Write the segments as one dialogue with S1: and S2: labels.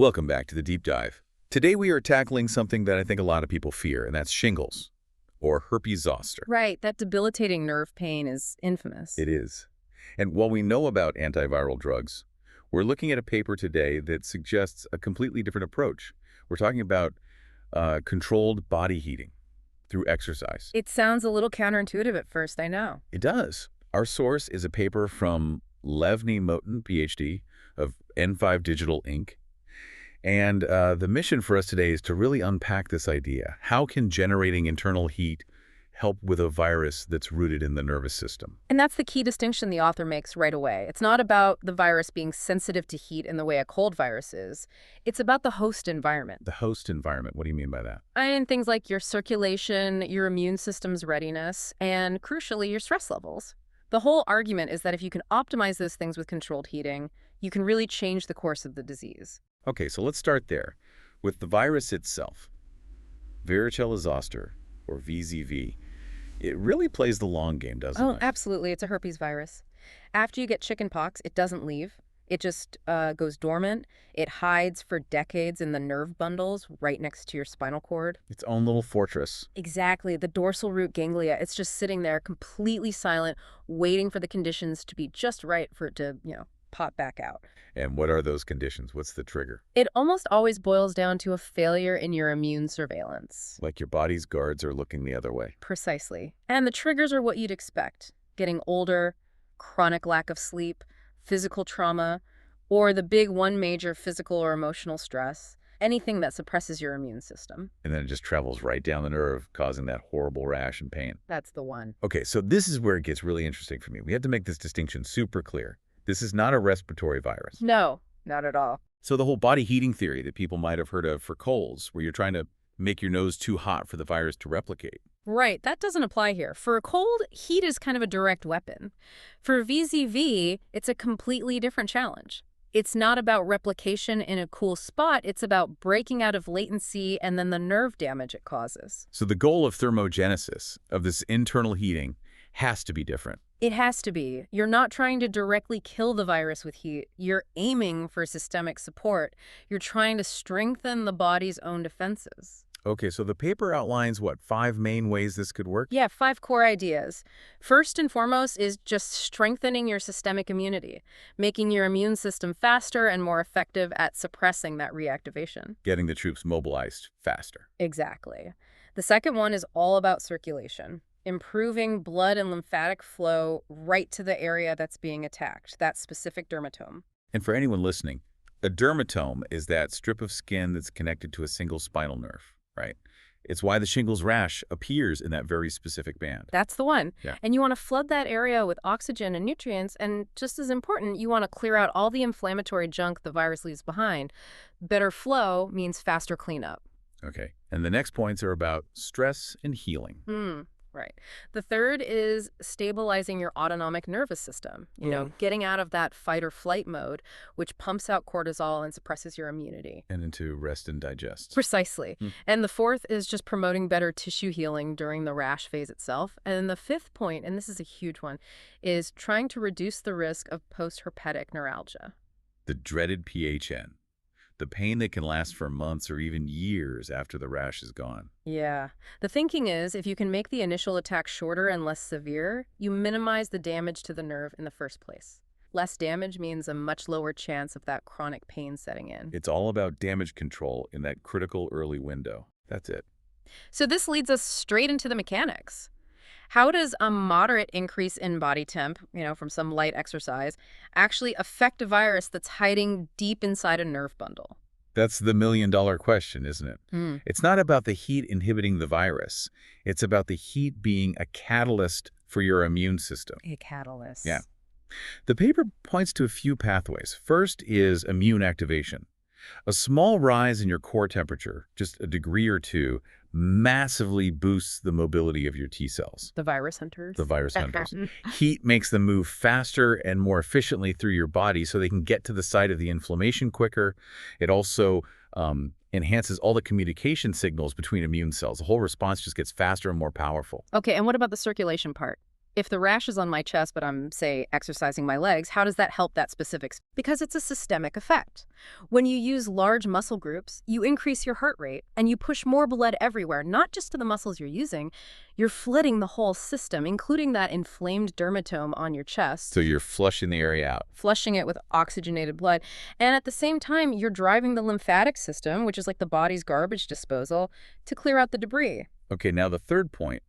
S1: Welcome back to the Deep Dive. Today we are tackling something that I think a lot of people fear, and that's shingles, or herpes zoster.
S2: Right, that debilitating nerve pain is infamous.
S1: It is. And while we know about antiviral drugs, we're looking at a paper today that suggests a completely different approach. We're talking about controlled body heating through exercise.
S2: It sounds a little counterintuitive at first, I know.
S1: It does. Our source is a paper from Levny Moten, PhD, of N5 Digital Inc. And the mission for us today is to really unpack this idea. How can generating internal heat help with a virus that's rooted in the nervous system?
S2: And that's the key distinction the author makes right away. It's not about the virus being sensitive to heat in the way a cold virus is. It's about the host environment.
S1: The host environment, what do you mean by that?
S2: And things like your circulation, your immune system's readiness, and crucially, your stress levels. The whole argument is that if you can optimize those things with controlled heating, you can really change the course of the disease.
S1: Okay, so let's start there with the virus itself. Varicella Zoster, or VZV, it really plays the long game, doesn't it?
S2: Oh, absolutely. It's a herpes virus. After you get chickenpox, it doesn't leave. It just goes dormant. It hides for decades in the nerve bundles right next to your spinal cord.
S1: Its own little fortress.
S2: Exactly. The dorsal root ganglia, it's just sitting there completely silent, waiting for the conditions to be just right for it to, pop back out.
S1: And what are those conditions? What's the trigger?
S2: It almost always boils down to a failure in your immune surveillance.
S1: Like your body's guards are looking the other way.
S2: Precisely. And the triggers are what you'd expect. Getting older, chronic lack of sleep, physical trauma, or the big one major physical or emotional stress, anything that suppresses your immune system.
S1: And then it just travels right down the nerve, causing that horrible rash and pain.
S2: That's the one.
S1: Okay, so this is where it gets really interesting for me. We have to make this distinction super clear. This is not a respiratory virus.
S2: No, not at all.
S1: So the whole body heating theory that people might have heard of for colds, where you're trying to make your nose too hot for the virus to replicate.
S2: Right, that doesn't apply here. For a cold, heat is kind of a direct weapon. For VZV, it's a completely different challenge. It's not about replication in a cool spot, it's about breaking out of latency and then the nerve damage it causes.
S1: So the goal of thermogenesis, of this internal heating, has to be different.
S2: It has to be. You're not trying to directly kill the virus with heat. You're aiming for systemic support. You're trying to strengthen the body's own defenses.
S1: Okay, so the paper outlines, what, 5 main ways this could work?
S2: Yeah, 5 core ideas. First and foremost is just strengthening your systemic immunity, making your immune system faster and more effective at suppressing that reactivation.
S1: Getting the troops mobilized faster.
S2: Exactly. The second one is all about circulation. Improving blood and lymphatic flow right to the area that's being attacked, that specific dermatome.
S1: And for anyone listening, a dermatome is that strip of skin that's connected to a single spinal nerve, right? It's why the shingles rash appears in that very specific band.
S2: That's the one.
S1: Yeah.
S2: And you want to flood that area with oxygen and nutrients, and just as important, you want to clear out all the inflammatory junk the virus leaves behind. Better flow means faster cleanup.
S1: Okay. And the next points are about stress and healing.
S2: Right. The third is stabilizing your autonomic nervous system, getting out of that fight or flight mode, which pumps out cortisol and suppresses your immunity.
S1: And into rest and digest.
S2: Precisely. And the fourth is just promoting better tissue healing during the rash phase itself. And then the fifth point, and this is a huge one, is trying to reduce the risk of post-herpetic neuralgia.
S1: The dreaded PHN. The pain that can last for months or even years after the rash is gone.
S2: Yeah. The thinking is, if you can make the initial attack shorter and less severe, you minimize the damage to the nerve in the first place. Less damage means a much lower chance of that chronic pain setting in.
S1: It's all about damage control in that critical early window. That's it.
S2: So this leads us straight into the mechanics. How does a moderate increase in body temp, from some light exercise, actually affect a virus that's hiding deep inside a nerve bundle?
S1: That's the million-dollar question, isn't it? It's not about the heat inhibiting the virus. It's about the heat being a catalyst for your immune system.
S2: A catalyst.
S1: Yeah. The paper points to a few pathways. First is immune activation. A small rise in your core temperature, just a degree or two, massively boosts the mobility of your T cells.
S2: The virus hunters.
S1: The virus hunters. Heat makes them move faster and more efficiently through your body so they can get to the site of the inflammation quicker. It also enhances all the communication signals between immune cells. The whole response just gets faster and more powerful.
S2: Okay, and what about the circulation part? If the rash is on my chest, but I'm, say, exercising my legs, how does that help that specific? Because it's a systemic effect. When you use large muscle groups, you increase your heart rate and you push more blood everywhere, not just to the muscles you're using. You're flooding the whole system, including that inflamed dermatome on your chest.
S1: So you're flushing the area out.
S2: Flushing it with oxygenated blood. And at the same time, you're driving the lymphatic system, which is like the body's garbage disposal, to clear out the debris.
S1: Okay, now the third point,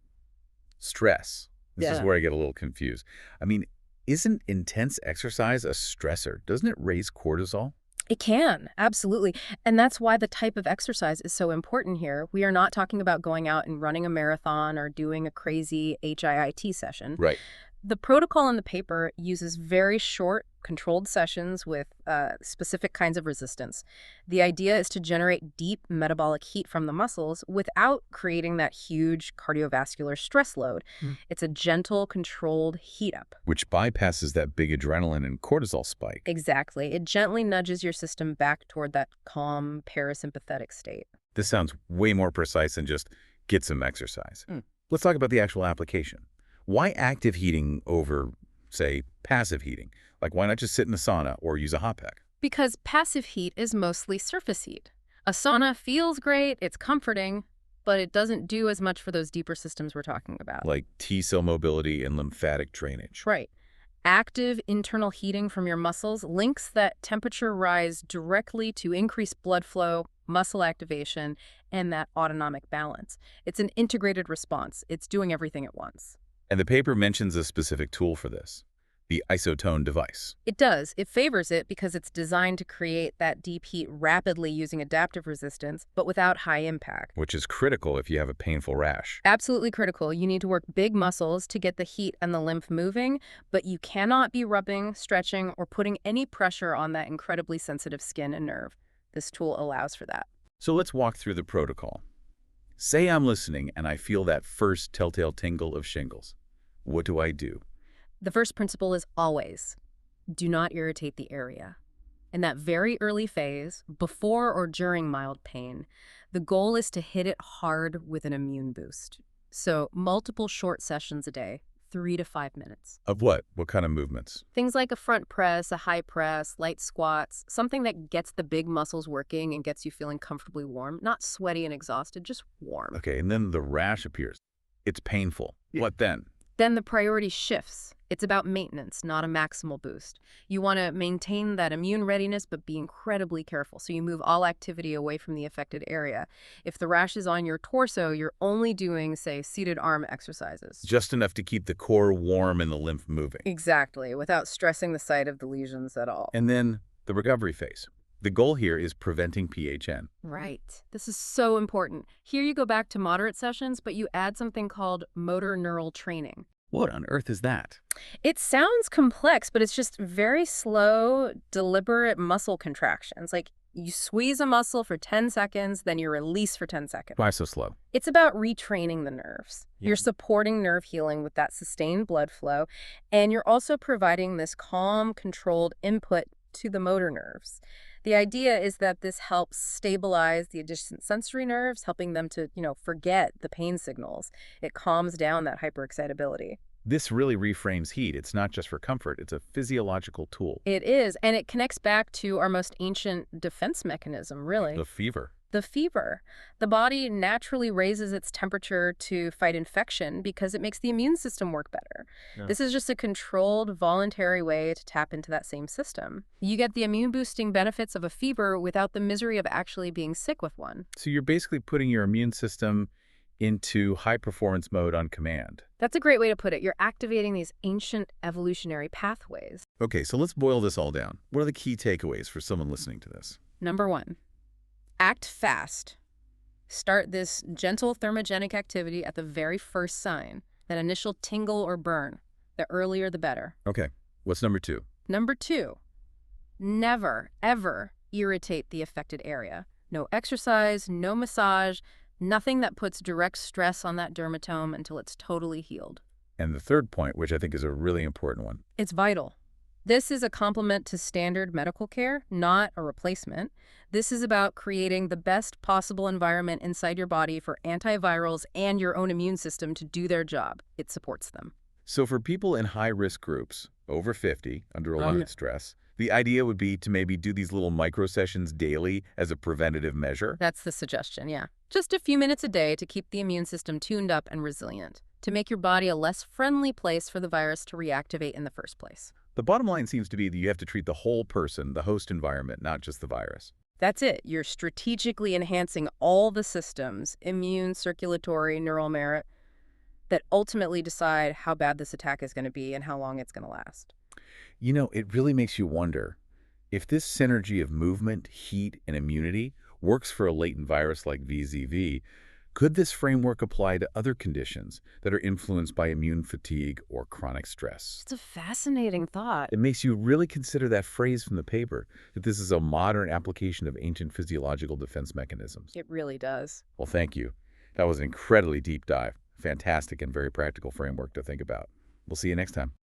S1: stress. This is where I get a little confused. I mean, isn't intense exercise a stressor? Doesn't it raise cortisol?
S2: It can, absolutely. And that's why the type of exercise is so important here. We are not talking about going out and running a marathon or doing a crazy HIIT session.
S1: Right.
S2: The protocol in the paper uses very short, controlled sessions with specific kinds of resistance. The idea is to generate deep metabolic heat from the muscles without creating that huge cardiovascular stress load. It's a gentle, controlled heat up.
S1: Which bypasses that big adrenaline and cortisol spike.
S2: Exactly. It gently nudges your system back toward that calm, parasympathetic state.
S1: This sounds way more precise than just get some exercise. Let's talk about the actual application. Why active heating over, say, passive heating? Like, why not just sit in a sauna or use a hot pack?
S2: Because passive heat is mostly surface heat. A sauna feels great, it's comforting, but it doesn't do as much for those deeper systems we're talking about.
S1: Like T-cell mobility and lymphatic drainage.
S2: Right. Active internal heating from your muscles links that temperature rise directly to increased blood flow, muscle activation, and that autonomic balance. It's an integrated response. It's doing everything at once.
S1: And the paper mentions a specific tool for this, the isotone device.
S2: It does. It favors it because it's designed to create that deep heat rapidly using adaptive resistance, but without high impact.
S1: Which is critical if you have a painful rash.
S2: Absolutely critical. You need to work big muscles to get the heat and the lymph moving, but you cannot be rubbing, stretching, or putting any pressure on that incredibly sensitive skin and nerve. This tool allows for that.
S1: So let's walk through the protocol. Say I'm listening and I feel that first telltale tingle of shingles. What do I do?
S2: The first principle is always, do not irritate the area. In that very early phase, before or during mild pain, the goal is to hit it hard with an immune boost. So multiple short sessions a day, 3 to 5 minutes.
S1: Of what? What kind of movements?
S2: Things like a front press, a high press, light squats, something that gets the big muscles working and gets you feeling comfortably warm, not sweaty and exhausted, just warm.
S1: Okay, and then the rash appears. It's painful. What then?
S2: Then the priority shifts. It's about maintenance, not a maximal boost. You want to maintain that immune readiness, but be incredibly careful. So you move all activity away from the affected area. If the rash is on your torso, you're only doing, say, seated arm exercises.
S1: Just enough to keep the core warm and the lymph moving.
S2: Exactly, without stressing the site of the lesions at all.
S1: And then the recovery phase. The goal here is preventing PHN.
S2: Right. This is so important. Here you go back to moderate sessions, but you add something called motor neural training.
S1: What on earth is that?
S2: It sounds complex, but it's just very slow, deliberate muscle contractions. Like you squeeze a muscle for 10 seconds, then you release for 10 seconds.
S1: Why so slow?
S2: It's about retraining the nerves.
S1: Yeah.
S2: You're supporting nerve healing with that sustained blood flow, and you're also providing this calm, controlled input to the motor nerves. The idea is that this helps stabilize the adjacent sensory nerves, helping them to, forget the pain signals. It calms down that hyperexcitability.
S1: This really reframes heat. It's not just for comfort. It's a physiological tool.
S2: It is, and it connects back to our most ancient defense mechanism, really.
S1: The fever.
S2: The fever. The body naturally raises its temperature to fight infection because it makes the immune system work better. Yeah. This is just a controlled, voluntary way to tap into that same system. You get the immune-boosting benefits of a fever without the misery of actually being sick with one.
S1: So you're basically putting your immune system into high-performance mode on command.
S2: That's a great way to put it. You're activating these ancient evolutionary pathways.
S1: Okay, so let's boil this all down. What are the key takeaways for someone listening to this?
S2: Number 1. Act fast. Start this gentle thermogenic activity at the very first sign, that initial tingle or burn. The earlier, the better.
S1: Okay. What's number 2?
S2: Number 2, never, ever irritate the affected area. No exercise, no massage, nothing that puts direct stress on that dermatome until it's totally healed.
S1: And the third point, which I think is a really important one.
S2: It's vital. This is a complement to standard medical care, not a replacement. This is about creating the best possible environment inside your body for antivirals and your own immune system to do their job. It supports them.
S1: So for people in high-risk groups, over 50, under a lot
S2: Yeah.
S1: of stress, the idea would be to maybe do these little micro sessions daily as a preventative measure.
S2: That's the suggestion, yeah. Just a few minutes a day to keep the immune system tuned up and resilient, to make your body a less friendly place for the virus to reactivate in the first place.
S1: The bottom line seems to be that you have to treat the whole person, the host environment, not just the virus.
S2: That's it. You're strategically enhancing all the systems, immune, circulatory, neural merit, that ultimately decide how bad this attack is going to be and how long it's going to last.
S1: You know, it really makes you wonder if this synergy of movement, heat, and immunity works for a latent virus like VZV. Could this framework apply to other conditions that are influenced by immune fatigue or chronic stress?
S2: It's a fascinating thought.
S1: It makes you really consider that phrase from the paper, that this is a modern application of ancient physiological defense mechanisms.
S2: It really does.
S1: Well, thank you. That was an incredibly deep dive. Fantastic and very practical framework to think about. We'll see you next time.